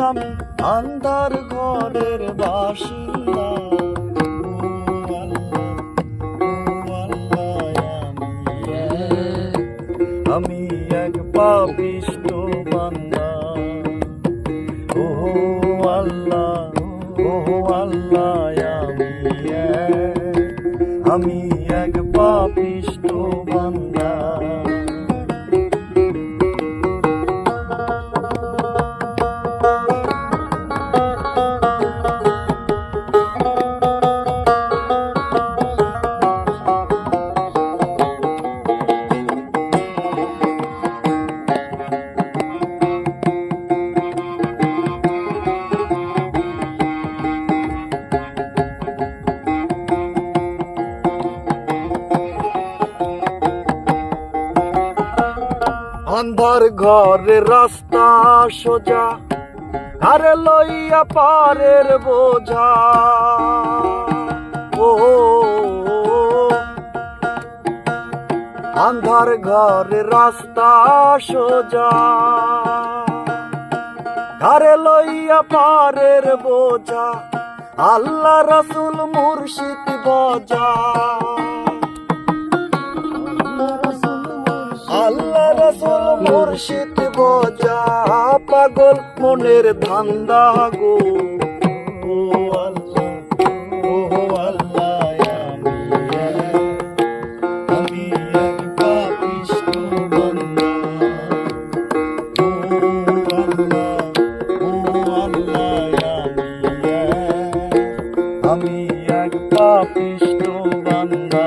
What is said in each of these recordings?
আমি আন্ধার ঘরের বাসিন্দা। আমি এক পাপিষ্ঠ বান্দা। ও আল্লাহ, ও আল্লাহ, আমি এক পাপিষ্ঠ বান্দা। আন্ধার ঘরের রাস্তা সোজা, আরে লইয়া পারের বোঝা। ও আন্ধার ঘরের রাস্তা সোজা, আরে লইয়া পারের বোঝা। আল্লাহ রাসূল মুর্শিদ বজা, আল্লাহ রাসূল মুর্শিদ বজা। পাগল মনের ধান্দা গো। ও আল্লাহ, ও আল্লাহ, আমি এক পাপিষ্ঠ বান্দা। ও আল্লাহ, ও আল্লাহ, আমি এক পাপিষ্ঠ বান্দা।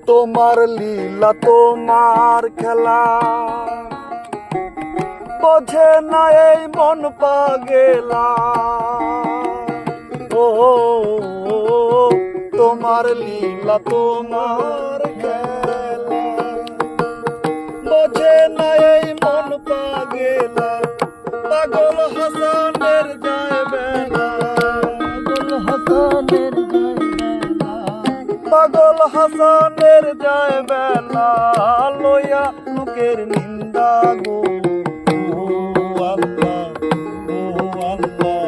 তোমার লীলা, তোমার খেলা, বোঝে না এই মন পাগেলা। ও তোমার লীলা, তোমার খেলা, বোঝে না এই মন পাগেলা। পাগল হাসানের যায় বেলা, পাগল হাসানের পাগল হাসানের যায় বেলা। লইয়া লোকের নিন্দা গো। ও আল্লাহ, ও আল্লাহ,